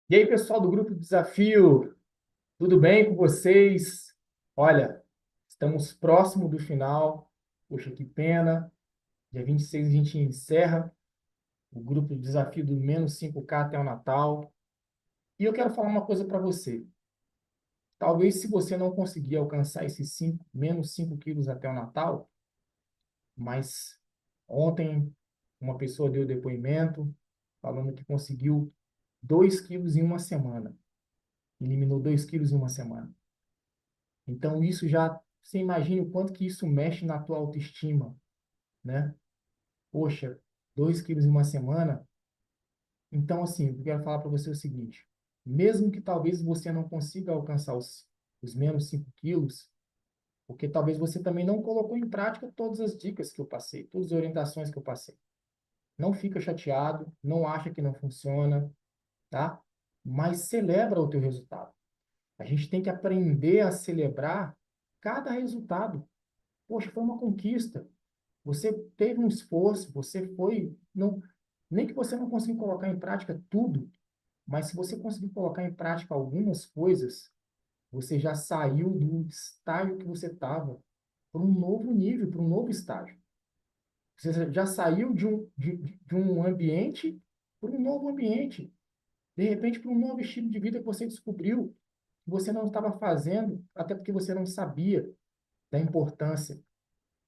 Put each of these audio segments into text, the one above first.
E aí, pessoal do Grupo Desafio, tudo bem com vocês? Olha, estamos próximo do final. Poxa, que pena. Dia 26 a gente encerra o Grupo Desafio do menos 5K até o Natal. E eu quero falar uma coisa para você. Talvez se você não conseguir alcançar esses menos 5 quilos até o Natal, mas ontem uma pessoa deu depoimento falando que conseguiu 2 quilos em uma semana. Eliminou 2 quilos em uma semana. Então, isso já, você imagina o quanto que isso mexe na tua autoestima, né? Poxa, 2 quilos em uma semana. Então, assim, eu quero falar para você o seguinte: mesmo que talvez você não consiga alcançar os menos 5 quilos, porque talvez você também não colocou em prática todas as dicas que eu passei, todas as orientações que eu passei. Não fica chateado, não acha que não funciona, tá? Mas celebra o teu resultado. A gente tem que aprender a celebrar cada resultado. Poxa, foi uma conquista. Você teve um esforço, você foi, não, nem que você não consiga colocar em prática tudo, mas se você conseguir colocar em prática algumas coisas, você já saiu do estágio que você estava para um novo nível, para um novo estágio. Você já saiu de um ambiente para um novo ambiente. De repente, para um novo estilo de vida que você descobriu, que você não estava fazendo, até porque você não sabia da importância.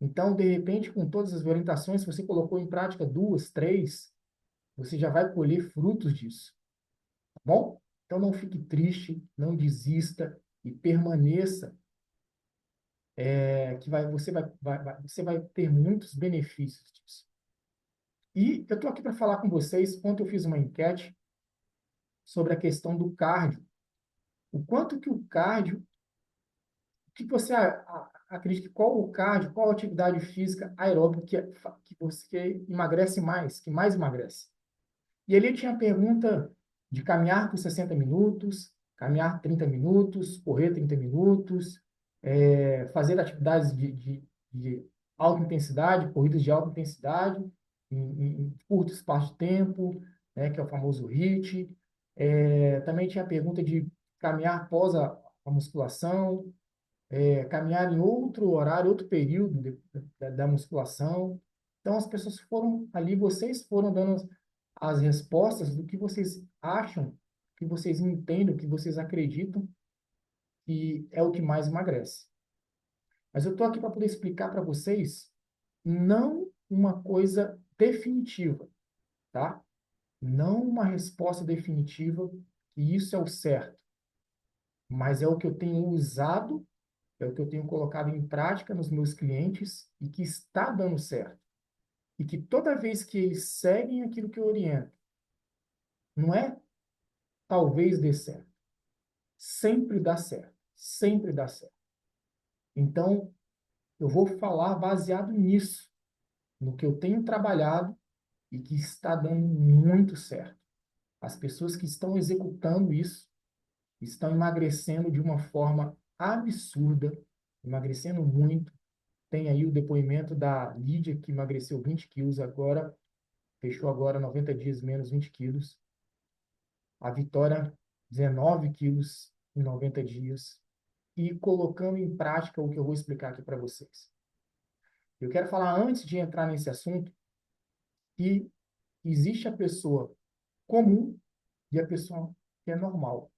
Então, de repente, com todas as orientações, se você colocou em prática duas, três, você já vai colher frutos disso, tá bom? Então, não fique triste, não desista e permaneça, que você vai ter muitos benefícios disso. E eu estou aqui para falar com vocês. Ontem eu fiz uma enquete sobre a questão do cardio. O quanto que o cardio, o que você acredita, qual o cardio, qual a atividade física aeróbica que você emagrece mais, que mais emagrece? E ali tinha a pergunta de caminhar por 60 minutos, caminhar 30 minutos, correr 30 minutos, fazer atividades de alta intensidade, corridas de alta intensidade, em curto espaço de tempo, né, que é o famoso HIIT. Também tinha a pergunta de caminhar após a musculação, caminhar em outro horário, outro período da musculação. Então, as pessoas foram ali, vocês foram dando as respostas do que vocês acham, que vocês entendem, que vocês acreditam que é o que mais emagrece. Mas eu estou aqui para poder explicar para vocês não uma coisa definitiva, tá? Não uma resposta definitiva que isso é o certo, mas é o que eu tenho usado, é o que eu tenho colocado em prática nos meus clientes e que está dando certo. E que toda vez que eles seguem aquilo que eu oriento, não é talvez dê certo, sempre dá certo, sempre dá certo. Então, eu vou falar baseado nisso, no que eu tenho trabalhado e que está dando muito certo. As pessoas que estão executando isso estão emagrecendo de uma forma absurda, emagrecendo muito. Tem aí o depoimento da Lídia, que emagreceu 20 quilos agora, fechou agora 90 dias menos 20 quilos. A Vitória, 19 quilos em 90 dias. E colocando em prática o que eu vou explicar aqui para vocês. Eu quero falar, antes de entrar nesse assunto, que existe a pessoa comum e a pessoa que é normal.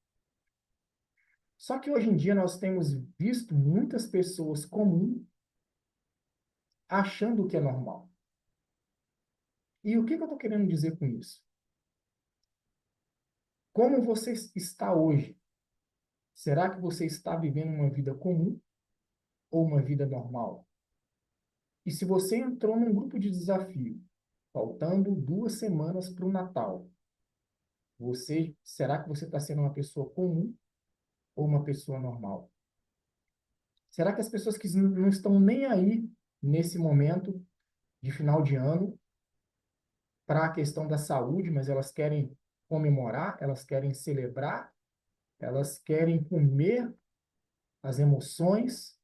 Só que hoje em dia nós temos visto muitas pessoas comuns achando que é normal. E o que eu estou querendo dizer com isso? Como você está hoje? Será que você está vivendo uma vida comum ou uma vida normal? E se você entrou num grupo de desafio, faltando 2 semanas para o Natal, será que você está sendo uma pessoa comum ou uma pessoa normal? Será que as pessoas que não estão nem aí nesse momento de final de ano para a questão da saúde, mas elas querem comemorar, elas querem celebrar, elas querem comer as emoções,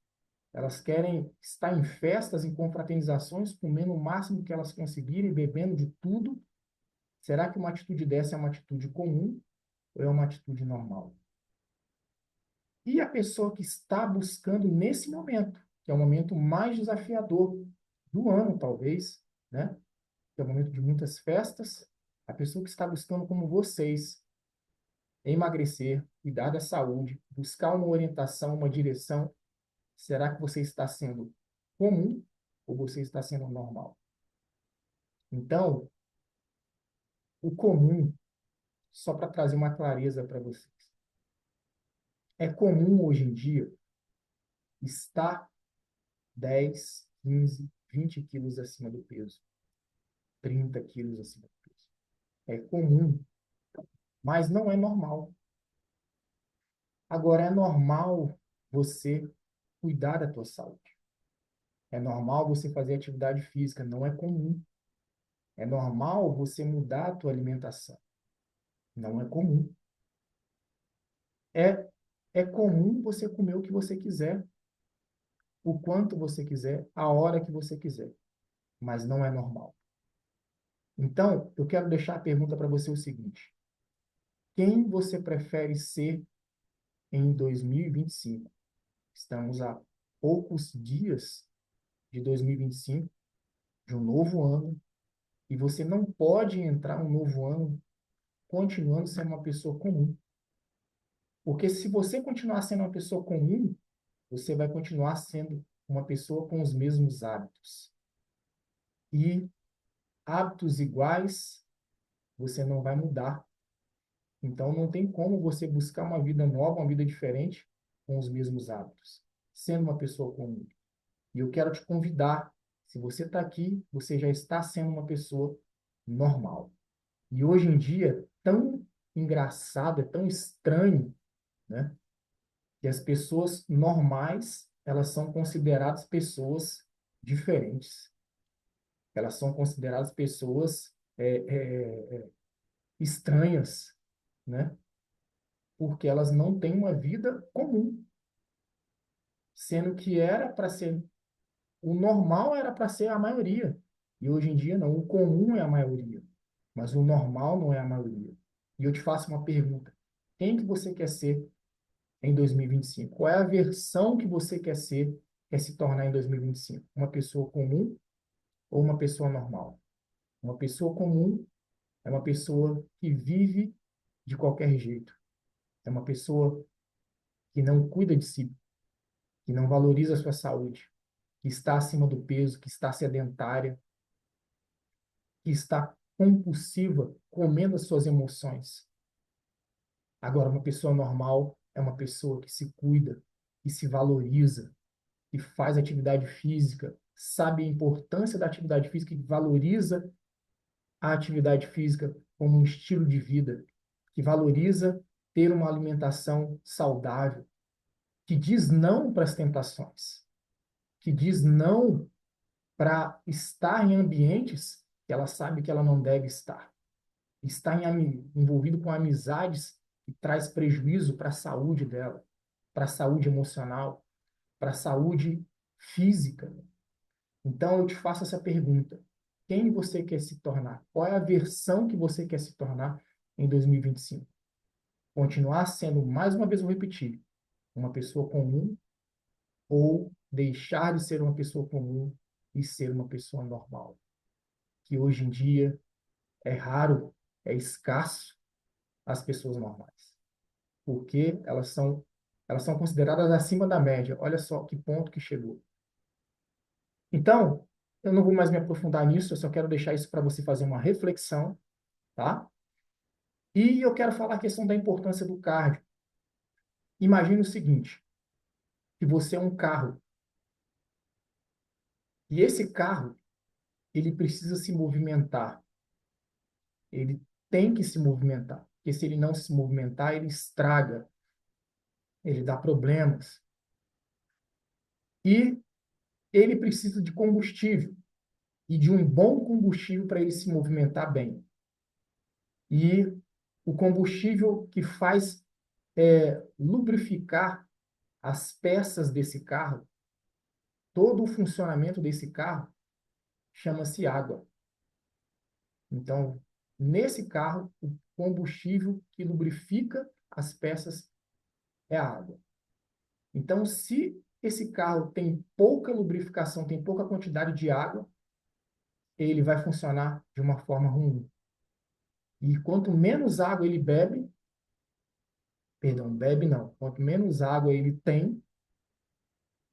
elas querem estar em festas, em confraternizações, comendo o máximo que elas conseguirem, bebendo de tudo? Será que uma atitude dessa é uma atitude comum ou é uma atitude normal? E a pessoa que está buscando nesse momento, que é o momento mais desafiador do ano, talvez, né? Que é o momento de muitas festas, a pessoa que está buscando, como vocês, emagrecer, cuidar da saúde, buscar uma orientação, uma direção, será que você está sendo comum ou você está sendo normal? Então, o comum, só para trazer uma clareza para vocês, é comum hoje em dia estar 10, 15, 20 quilos acima do peso, 30 quilos acima do peso. É comum, mas não é normal. Agora, é normal você cuidar da tua saúde. É normal você fazer atividade física, não é comum. É normal você mudar a tua alimentação, não é comum. É, é comum você comer o que você quiser, o quanto você quiser, a hora que você quiser, mas não é normal. Então, eu quero deixar a pergunta para você o seguinte: quem você prefere ser em 2025? Estamos a poucos dias de 2025, de um novo ano, e você não pode entrar um novo ano continuando sendo uma pessoa comum. Porque se você continuar sendo uma pessoa comum, você vai continuar sendo uma pessoa com os mesmos hábitos. E hábitos iguais, você não vai mudar. Então, não tem como você buscar uma vida nova, uma vida diferente com os mesmos hábitos, sendo uma pessoa comum. E eu quero te convidar, se você está aqui, você já está sendo uma pessoa normal. E hoje em dia, é tão engraçado, é tão estranho, né? Que as pessoas normais, elas são consideradas pessoas diferentes. Elas são consideradas pessoas estranhas, né? Porque elas não têm uma vida comum, sendo que era para ser o normal era para ser a maioria. E hoje em dia não, o comum é a maioria, mas o normal não é a maioria. E eu te faço uma pergunta: quem que você quer ser em 2025? Qual é a versão que você quer ser, quer se tornar em 2025? Uma pessoa comum ou uma pessoa normal? Uma pessoa comum é uma pessoa que vive de qualquer jeito. É uma pessoa que não cuida de si, que não valoriza a sua saúde, que está acima do peso, que está sedentária, que está compulsiva, comendo as suas emoções. Agora, uma pessoa normal é uma pessoa que se cuida, que se valoriza, que faz atividade física, sabe a importância da atividade física e valoriza a atividade física como um estilo de vida, que valoriza ter uma alimentação saudável, que diz não para as tentações, que diz não para estar em ambientes que ela sabe que ela não deve estar. Está envolvido com amizades que traz prejuízo para a saúde dela, para a saúde emocional, para a saúde física. Então, eu te faço essa pergunta: quem você quer se tornar? Qual é a versão que você quer se tornar em 2025? Continuar sendo, mais uma vez vou repetir, uma pessoa comum ou deixar de ser uma pessoa comum e ser uma pessoa normal? Que hoje em dia é raro, é escasso as pessoas normais, porque elas são consideradas acima da média. Olha só que ponto que chegou. Então, eu não vou mais me aprofundar nisso, eu só quero deixar isso para você fazer uma reflexão, tá? E eu quero falar a questão da importância do cardio. Imagine o seguinte, que você é um carro, e esse carro, ele precisa se movimentar. Ele tem que se movimentar, porque se ele não se movimentar, ele estraga, ele dá problemas. E ele precisa de combustível, e de um bom combustível para ele se movimentar bem. E o combustível que faz lubrificar as peças desse carro, todo o funcionamento desse carro, chama-se água. Então, Nesse carro, o combustível que lubrifica as peças é a água. Então, se esse carro tem pouca lubrificação, tem pouca quantidade de água, ele vai funcionar de uma forma ruim. E quanto menos água ele bebe, perdão, bebe não, quanto menos água ele tem,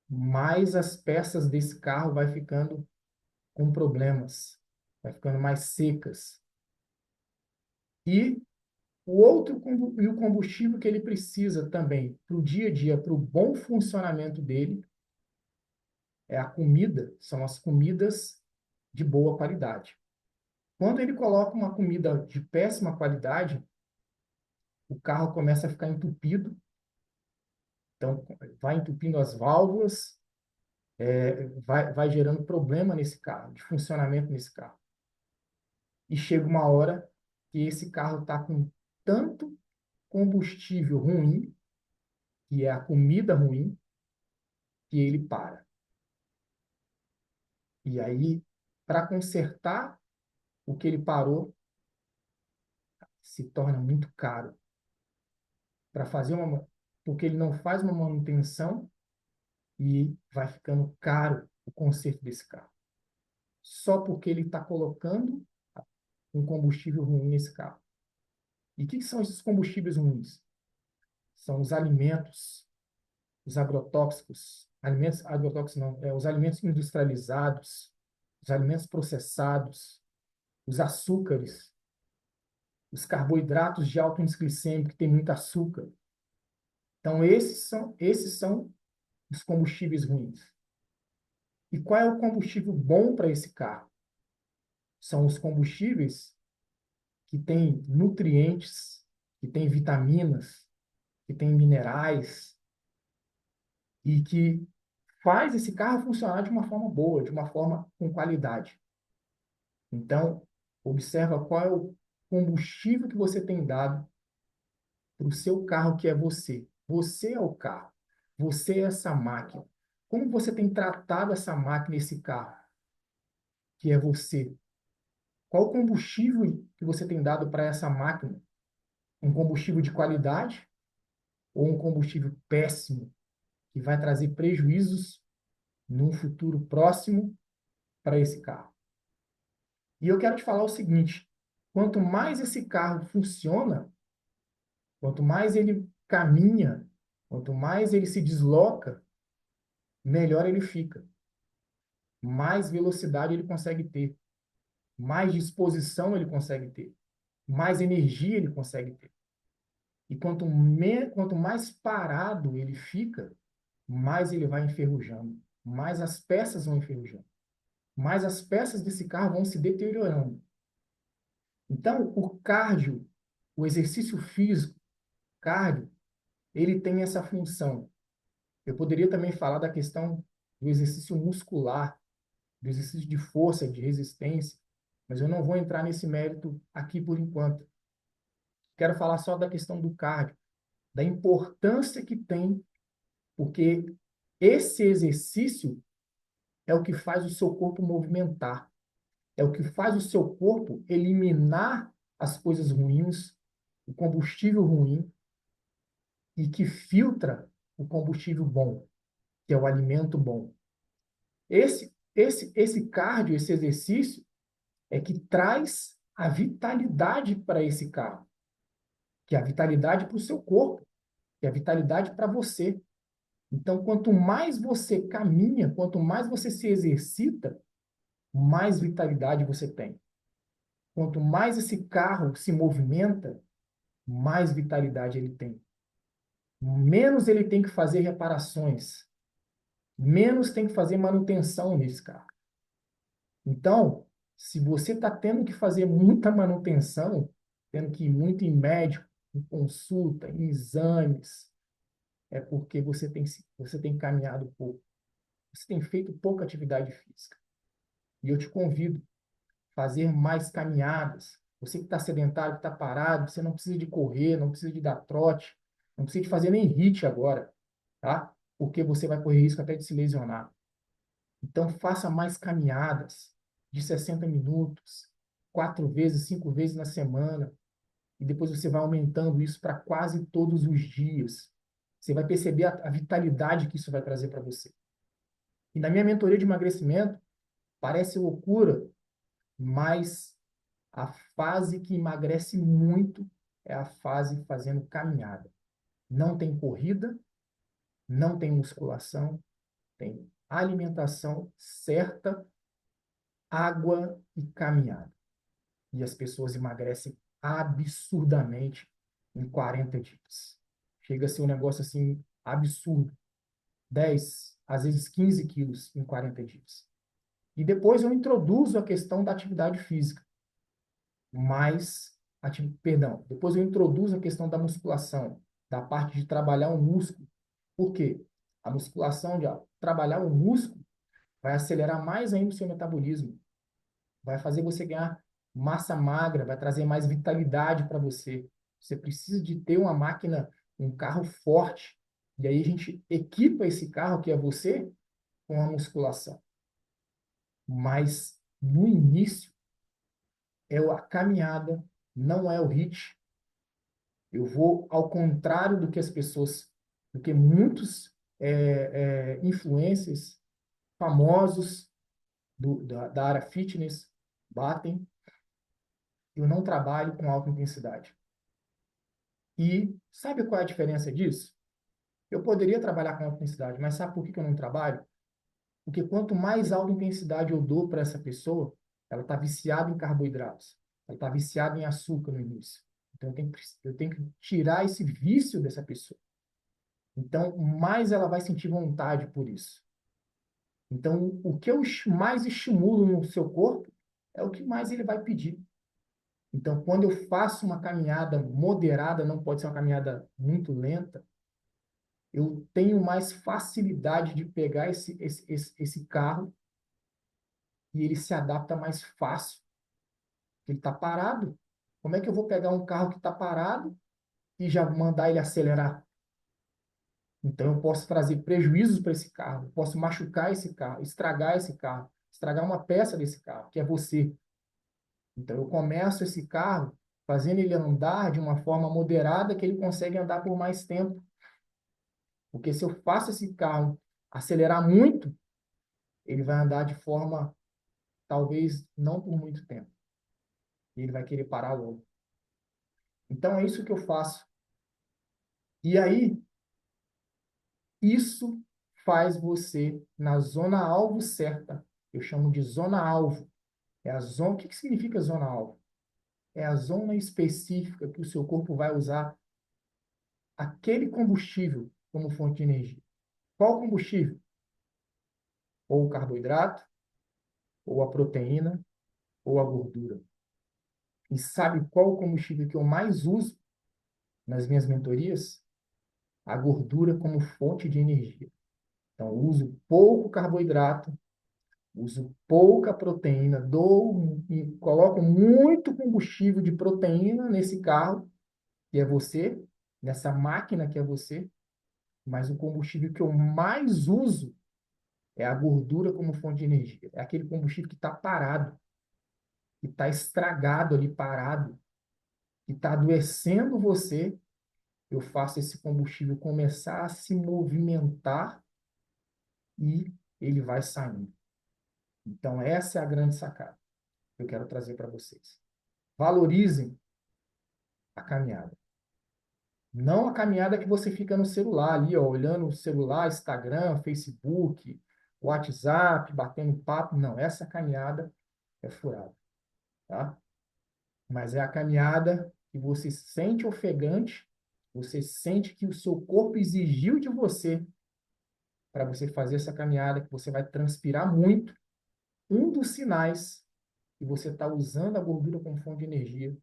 mais as peças desse carro vai ficando com problemas, vai ficando mais secas. E e o combustível que ele precisa também para o dia a dia, para o bom funcionamento dele, é a comida, são as comidas de boa qualidade. Quando ele coloca uma comida de péssima qualidade, o carro começa a ficar entupido, então vai entupindo as válvulas, vai gerando problema nesse carro, de funcionamento nesse carro. E chega uma hora que esse carro está com tanto combustível ruim, que é a comida ruim, que ele para. E aí, para consertar o que ele parou, se torna muito caro. Para fazer porque ele não faz uma manutenção e vai ficando caro o conserto desse carro. Só porque ele está colocando um combustível ruim nesse carro. E o que são esses combustíveis ruins? São os alimentos, os agrotóxicos, alimentos agrotóxicos não, os alimentos industrializados, os alimentos processados, os açúcares, os carboidratos de alto índice glicêmico, que tem muito açúcar. Então, esses são os combustíveis ruins. E qual é o combustível bom para esse carro? São os combustíveis que têm nutrientes, que têm vitaminas, que têm minerais e que faz esse carro funcionar de uma forma boa, de uma forma com qualidade. Então, observa qual é o combustível que você tem dado para o seu carro, que é você. Você é o carro. Você é essa máquina. Como você tem tratado essa máquina, esse carro, que é você? Qual o combustível que você tem dado para essa máquina? Um combustível de qualidade ou um combustível péssimo, que vai trazer prejuízos num futuro próximo para esse carro? E eu quero te falar o seguinte: quanto mais esse carro funciona, quanto mais ele caminha, quanto mais ele se desloca, melhor ele fica. Mais velocidade ele consegue ter, mais disposição ele consegue ter, mais energia ele consegue ter. E quanto mais parado ele fica, mais ele vai enferrujando, mais as peças vão enferrujando, mais as peças desse carro vão se deteriorando. Então, o cardio, o exercício físico, cardio, ele tem essa função. Eu poderia também falar da questão do exercício muscular, do exercício de força, de resistência, mas eu não vou entrar nesse mérito aqui por enquanto. Quero falar só da questão do cardio, da importância que tem, porque esse exercício é o que faz o seu corpo movimentar, é o que faz o seu corpo eliminar as coisas ruins, o combustível ruim, e que filtra o combustível bom, que é o alimento bom. Esse cardio, esse exercício, é que traz a vitalidade para esse carro, que é a vitalidade para o seu corpo, que é a vitalidade para você. Então, quanto mais você caminha, quanto mais você se exercita, mais vitalidade você tem. Quanto mais esse carro se movimenta, mais vitalidade ele tem. Menos ele tem que fazer reparações, menos tem que fazer manutenção nesse carro. Então, se você está tendo que fazer muita manutenção, tendo que ir muito em médico, em consulta, em exames, é porque você tem caminhado pouco. Você tem feito pouca atividade física. E eu te convido a fazer mais caminhadas. Você que está sedentário, que está parado, você não precisa de correr, não precisa de dar trote, não precisa de fazer nem HIIT agora, tá? Porque você vai correr risco até de se lesionar. Então, faça mais caminhadas de 60 minutos, 4 vezes, 5 vezes na semana, e depois você vai aumentando isso para quase todos os dias. Você vai perceber a vitalidade que isso vai trazer para você. E na minha mentoria de emagrecimento, parece loucura, mas a fase que emagrece muito é a fase fazendo caminhada. Não tem corrida, não tem musculação, tem alimentação certa, água e caminhada. E as pessoas emagrecem absurdamente em 40 dias. Chega a ser um negócio assim absurdo. 10, às vezes 15 quilos em 40 dias. E depois eu introduzo a questão da atividade física. Mas, perdão, depois eu introduzo a questão da musculação, da parte de trabalhar o músculo. Por quê? A musculação, de trabalhar o músculo, vai acelerar mais ainda o seu metabolismo. Vai fazer você ganhar massa magra, vai trazer mais vitalidade para você. Você precisa de ter uma máquina, um carro forte. E aí a gente equipa esse carro, que é você, com a musculação. Mas no início é a caminhada, não é o HIIT. Eu vou ao contrário do que as pessoas, do que muitos influencers famosos da área fitness batem. Eu não trabalho com alta intensidade. E sabe qual é a diferença disso? Eu poderia trabalhar com alta intensidade, mas sabe por que eu não trabalho? Porque quanto mais alta intensidade eu dou para essa pessoa, ela está viciada em carboidratos, ela está viciada em açúcar no início. Então eu tenho que tirar esse vício dessa pessoa. Então, mais ela vai sentir vontade por isso. Então, o que eu mais estimulo no seu corpo é o que mais ele vai pedir. Então, quando eu faço uma caminhada moderada, não pode ser uma caminhada muito lenta, eu tenho mais facilidade de pegar esse carro e ele se adapta mais fácil. Ele está parado. Como é que eu vou pegar um carro que está parado e já mandar ele acelerar? Então, eu posso trazer prejuízos para esse carro, eu posso machucar esse carro, estragar uma peça desse carro, que é você. Então, eu começo esse carro fazendo ele andar de uma forma moderada que ele consegue andar por mais tempo. Porque se eu faço esse carro acelerar muito, ele vai andar de forma, talvez, não por muito tempo. E ele vai querer parar logo. Então, é isso que eu faço. E aí, isso faz você na zona alvo certa. Eu chamo de zona alvo. É a zona. O que significa zona alvo? É a zona específica que o seu corpo vai usar aquele combustível como fonte de energia. Qual combustível? Ou o carboidrato, ou a proteína, ou a gordura. E sabe qual o combustível que eu mais uso nas minhas mentorias? A gordura como fonte de energia. Então, eu uso pouco carboidrato, uso pouca proteína, coloco muito combustível de proteína nesse carro, que é você, nessa máquina que é você, mas o combustível que eu mais uso é a gordura como fonte de energia. É aquele combustível que está parado, que está estragado ali, parado, que está adoecendo você. Eu faço esse combustível começar a se movimentar e ele vai saindo. Então, essa é a grande sacada que eu quero trazer para vocês. Valorizem a caminhada. Não a caminhada que você fica no celular ali, ó, olhando o celular, Instagram, Facebook, WhatsApp, batendo papo. Não, essa caminhada é furada, tá? Mas é a caminhada que você sente ofegante, você sente que o seu corpo exigiu de você para você fazer essa caminhada, que você vai transpirar muito. Um dos sinais que você está usando a gordura como fonte de energia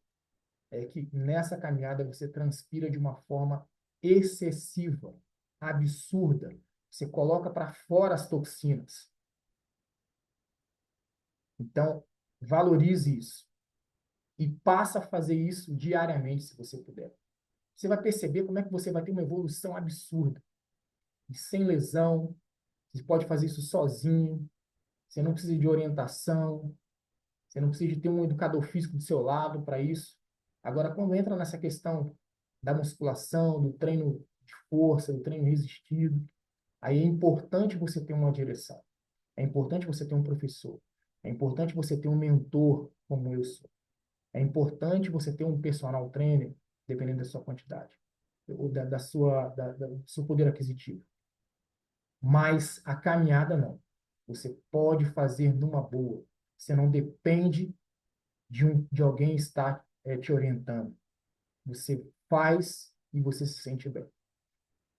é que nessa caminhada você transpira de uma forma excessiva, absurda. Você coloca para fora as toxinas. Então, valorize isso. E passa a fazer isso diariamente, se você puder. Você vai perceber como é que você vai ter uma evolução absurda. E sem lesão, você pode fazer isso sozinho, você não precisa de orientação, Você não precisa de ter um educador físico do seu lado para isso. Agora, quando entra nessa questão da musculação, do treino de força, do treino resistido, aí é importante você ter uma direção. É importante você ter um professor. É importante você ter um mentor, como eu sou. É importante você ter um personal trainer, dependendo da sua quantidade, ou do seu poder aquisitivo. Mas a caminhada não. Você pode fazer numa boa. Você não depende de alguém estar te orientando. Você faz e você se sente bem.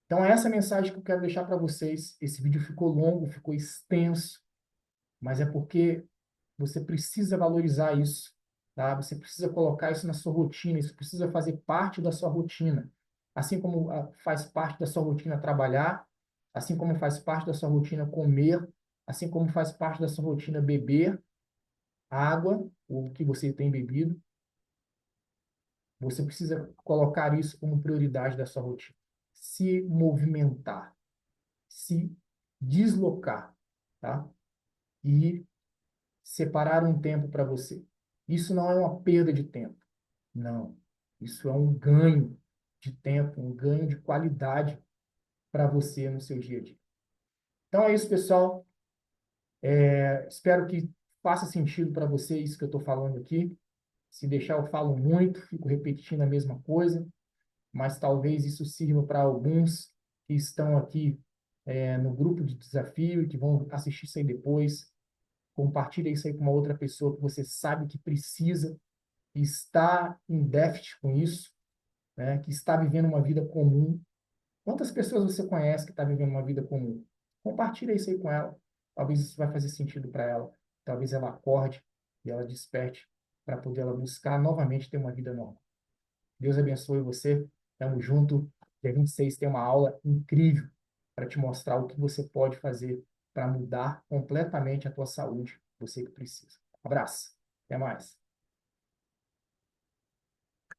Então, essa é a mensagem que eu quero deixar para vocês. Esse vídeo ficou longo, ficou extenso, mas é porque você precisa valorizar isso, tá? Você precisa colocar isso na sua rotina, isso precisa fazer parte da sua rotina. Assim como faz parte da sua rotina trabalhar, assim como faz parte da sua rotina comer, assim como faz parte da sua rotina beber água, o que você tem bebido, você precisa colocar isso como prioridade da sua rotina. Se movimentar, se deslocar, tá? E separar um tempo para você. Isso não é uma perda de tempo. Não. Isso é um ganho de tempo, um ganho de qualidade para você no seu dia a dia. Então é isso, pessoal. Espero que faça sentido para você isso que eu estou falando aqui. Se deixar, eu falo muito, fico repetindo a mesma coisa, mas talvez isso sirva para alguns que estão aqui no grupo de desafio e que vão assistir isso aí depois. Compartilha isso aí com uma outra pessoa que você sabe que precisa e está em déficit com isso, né? Que está vivendo uma vida comum. Quantas pessoas você conhece que está vivendo uma vida comum? Compartilha isso aí com ela. Talvez isso vai fazer sentido para ela. Talvez ela acorde e ela desperte para poder ela buscar novamente ter uma vida normal. Deus abençoe você. Tamo junto. Dia 26 tem uma aula incrível para te mostrar o que você pode fazer para mudar completamente a tua saúde, você que precisa. Abraço. Até mais.